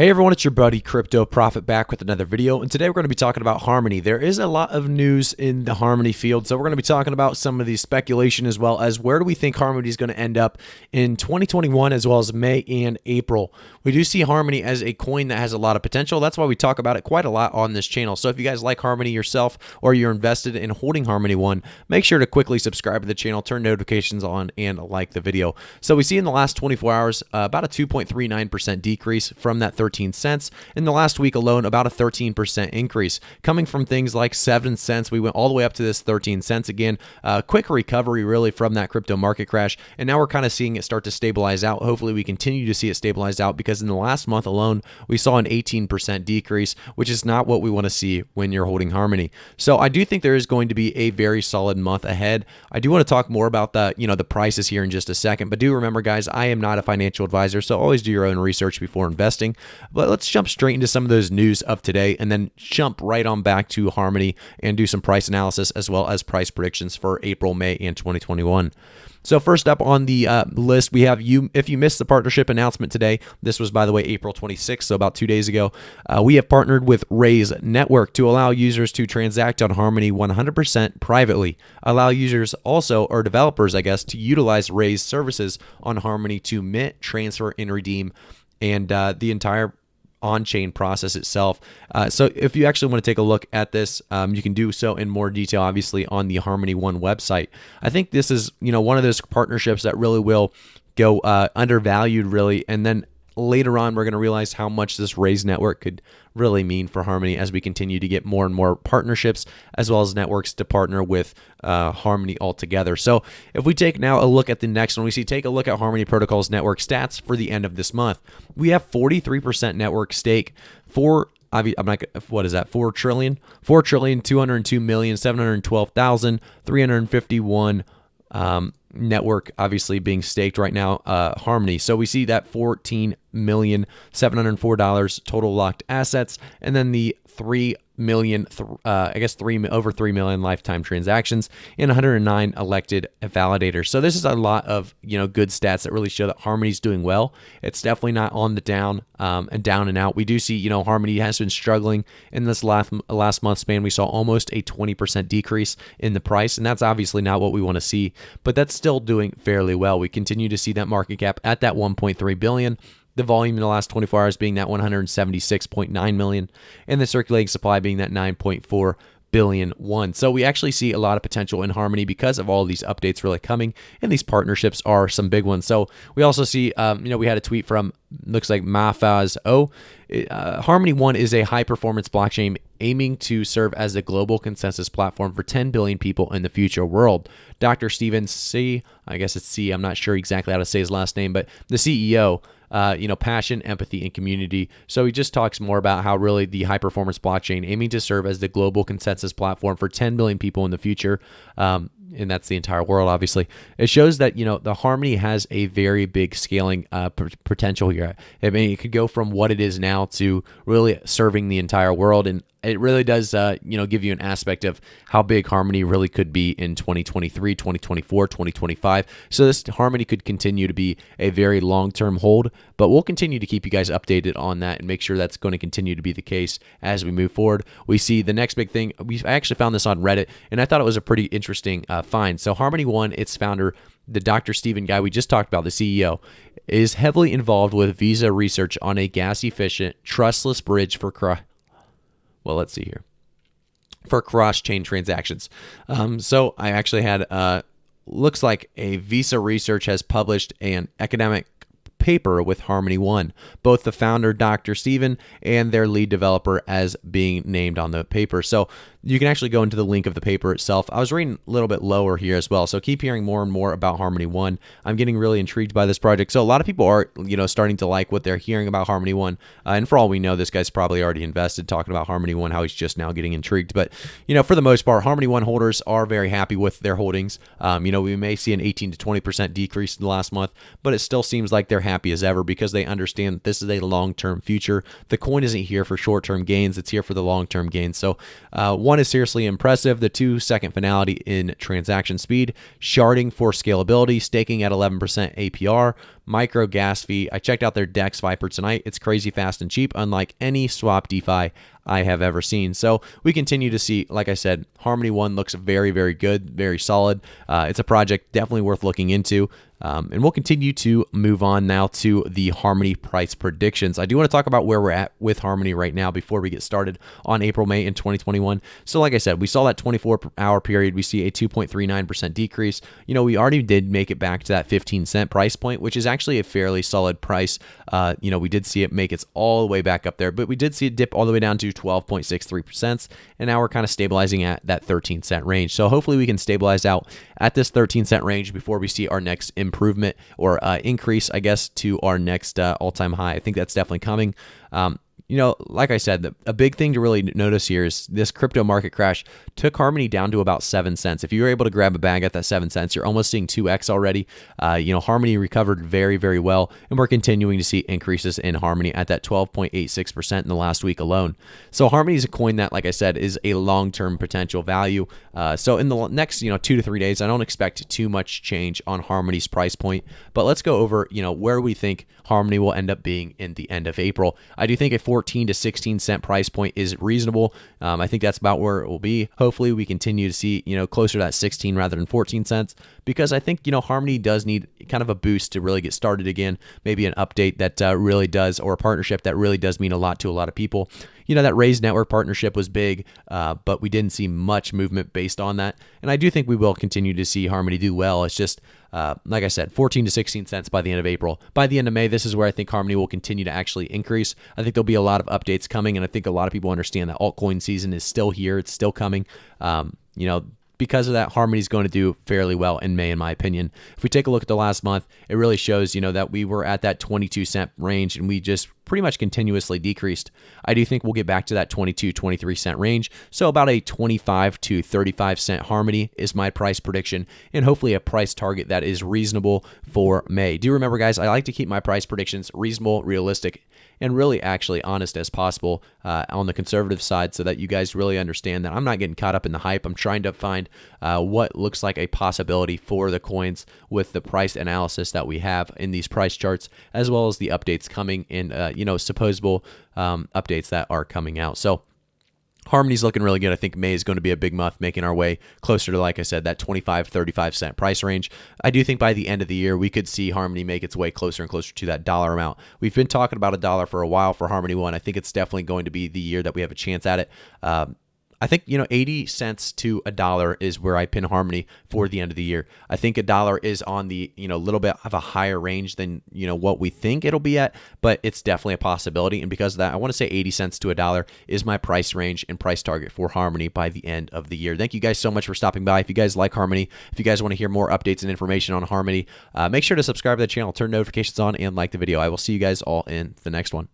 Hey everyone, it's your buddy Crypto Profit back with another video, and today we're going to be talking about Harmony. There is a lot of news in the Harmony field, so we're going to be talking about some of the speculation as well as where do we think Harmony is going to end up in 2021 as well as May and April. We do see Harmony as a coin that has a lot of potential. That's why we talk about it quite a lot on this channel. So if you guys like Harmony yourself or you're invested in holding Harmony One, make sure to quickly subscribe to the channel, turn notifications on, and like the video. So we see in the last 24 hours about a 2.39% decrease from that 13 cents. In the last week alone, about a 13% increase coming from things like 7 cents. We went all the way up to this 13 cents again. Quick recovery really from that crypto market crash. And now we're kind of seeing it start to stabilize out. Hopefully we continue to see it stabilize out because in the last month alone, we saw an 18% decrease, which is not what we want to see when you're holding Harmony. So I do think there is going to be a very solid month ahead. I do want to talk more about the prices here in just a second, but do remember guys, I am not a financial advisor, so always do your own research before investing. But let's jump straight into some of those news of today and then jump right on back to Harmony and do some price analysis as well as price predictions for April, May, and 2021. So first up on the list, we have if you missed the partnership announcement today, this was, by the way, April 26th, so about 2 days ago, we have partnered with Raise Network to allow users to transact on Harmony 100% privately. Allow users also, or developers, I guess, to utilize Raise services on Harmony to mint, transfer, and redeem, and the entire on-chain process itself. So if you actually want to take a look at this, you can do so in more detail, obviously, on the Harmony One website. I think this is, one of those partnerships that really will go undervalued, really, and then later on, we're going to realize how much this Raise network could really mean for Harmony as we continue to get more and more partnerships as well as networks to partner with Harmony altogether. So if we take now a look at the next one, take a look at Harmony Protocol's network stats for the end of this month. We have 43% network stake for what is that? 4 trillion? 4,202,712,351 network obviously being staked right now, Harmony. So we see that $14,704 total locked assets, and then the 3 million, over 3 million lifetime transactions and 109 elected validators. So this is a lot of good stats that really show that Harmony's doing well. It's definitely not on the down and out. We do see Harmony has been struggling in this last month span. We saw almost a 20% decrease in the price, and that's obviously not what we want to see, but that's still doing fairly well. We continue to see that market cap at that 1.3 billion. The volume in the last 24 hours being that 176.9 million, and the circulating supply being that 9.4 billion one. So we actually see a lot of potential in Harmony because of all of these updates really coming, and these partnerships are some big ones. So we also see, we had a tweet from, looks like Mafaz O. Harmony One is a high-performance blockchain aiming to serve as a global consensus platform for 10 billion people in the future world. Dr. Steven C., I guess it's C, I'm not sure exactly how to say his last name, but the CEO, passion, empathy, and community. So he just talks more about how really the high-performance blockchain aiming to serve as the global consensus platform for 10 billion people in the future, and that's the entire world, obviously. It shows that, the Harmony has a very big scaling potential here. I mean, it could go from what it is now to really serving the entire world, and it really does, give you an aspect of how big Harmony really could be in 2023, 2024, 2025. So this Harmony could continue to be a very long-term hold, but we'll continue to keep you guys updated on that and make sure that's going to continue to be the case as we move forward. We see the next big thing. I actually found this on Reddit, and I thought it was a pretty interesting find. So Harmony One, its founder, the Dr. Steven guy we just talked about, the CEO, is heavily involved with Visa research on a gas-efficient, trustless bridge for let's see here. For cross-chain transactions. So I actually had, looks like a Visa Research has published an academic paper with Harmony One, both the founder, Dr. Steven, and their lead developer as being named on the paper. So you can actually go into the link of the paper itself. I was reading a little bit lower here as well, so keep hearing more and more about Harmony One. I'm getting really intrigued by this project. So a lot of people are, starting to like what they're hearing about Harmony One. And for all we know, this guy's probably already invested, talking about Harmony One, how he's just now getting intrigued. But, for the most part, Harmony One holders are very happy with their holdings. We may see an 18 to 20% decrease in the last month, but it still seems like they're happy as ever because they understand that this is a long-term future. The coin isn't here for short-term gains. It's here for the long-term gains. So one is seriously impressive. The 2-second finality in transaction speed, sharding for scalability, staking at 11% APR, micro gas fee. I checked out their DEX Viper tonight. It's crazy fast and cheap, unlike any swap DeFi I have ever seen. So we continue to see, like I said, Harmony One looks very, very good, very solid. It's a project definitely worth looking into. And we'll continue to move on now to the Harmony price predictions. I do want to talk about where we're at with Harmony right now before we get started on April, May in 2021. So like I said, we saw that 24-hour period. We see a 2.39% decrease. You know, we already did make it back to that 15-cent price point, which is actually a fairly solid price. You know, we did see it make its all the way back up there, but we did see it dip all the way down to 12.63%. And now we're kind of stabilizing at that 13-cent range. So hopefully we can stabilize out at this 13-cent range before we see our next improvement or increase, I guess, to our next all-time high. I think that's definitely coming. You know, like I said, a big thing to really notice here is this crypto market crash took Harmony down to about 7 cents. If you were able to grab a bag at that 7 cents, you're almost seeing 2x already. You know, Harmony recovered very, very well, and we're continuing to see increases in Harmony at that 12.86% in the last week alone. So Harmony is a coin that, like I said, is a long-term potential value. So in the next, 2 to 3 days, I don't expect too much change on Harmony's price point, but let's go over, where we think Harmony will end up being in the end of April. I do think a 14 to 16 cent price point is reasonable. I think that's about where it will be. Hopefully we continue to see, closer to that 16 rather than 14 cents, because I think, Harmony does need kind of a boost to really get started again. Maybe an update that really does, or a partnership that really does mean a lot to a lot of people. That Raise Network partnership was big, but we didn't see much movement based on that. And I do think we will continue to see Harmony do well. It's just, like I said, 14 to 16 cents by the end of April. By the end of May, this is where I think Harmony will continue to actually increase. I think there'll be a lot of updates coming, and I think a lot of people understand that altcoin season is still here. It's still coming. Because of that, Harmony is going to do fairly well in May, in my opinion. If we take a look at the last month, it really shows, that we were at that 22 cent range, and we just pretty much continuously decreased. I do think we'll get back to that 22, 23 cent range. So about a 25 to 35 cent Harmony is my price prediction, and hopefully a price target that is reasonable for May. Do remember, guys, I like to keep my price predictions reasonable, realistic, and really actually honest as possible on the conservative side, so that you guys really understand that I'm not getting caught up in the hype. I'm trying to find what looks like a possibility for the coins with the price analysis that we have in these price charts, as well as the updates coming in, supposable updates that are coming out. So Harmony's looking really good. I think May is going to be a big month, making our way closer to, like I said, that 25, 35 cent price range. I do think by the end of the year, we could see Harmony make its way closer and closer to that dollar amount. We've been talking about $1 for a while for Harmony One. I think it's definitely going to be the year that we have a chance at it. I think, 80 cents to $1 is where I pin Harmony for the end of the year. I think $1 is on the, little bit of a higher range than, what we think it'll be at, but it's definitely a possibility. And because of that, I want to say 80 cents to $1 is my price range and price target for Harmony by the end of the year. Thank you guys so much for stopping by. If you guys like Harmony, if you guys want to hear more updates and information on Harmony, make sure to subscribe to the channel, turn notifications on, and like the video. I will see you guys all in the next one.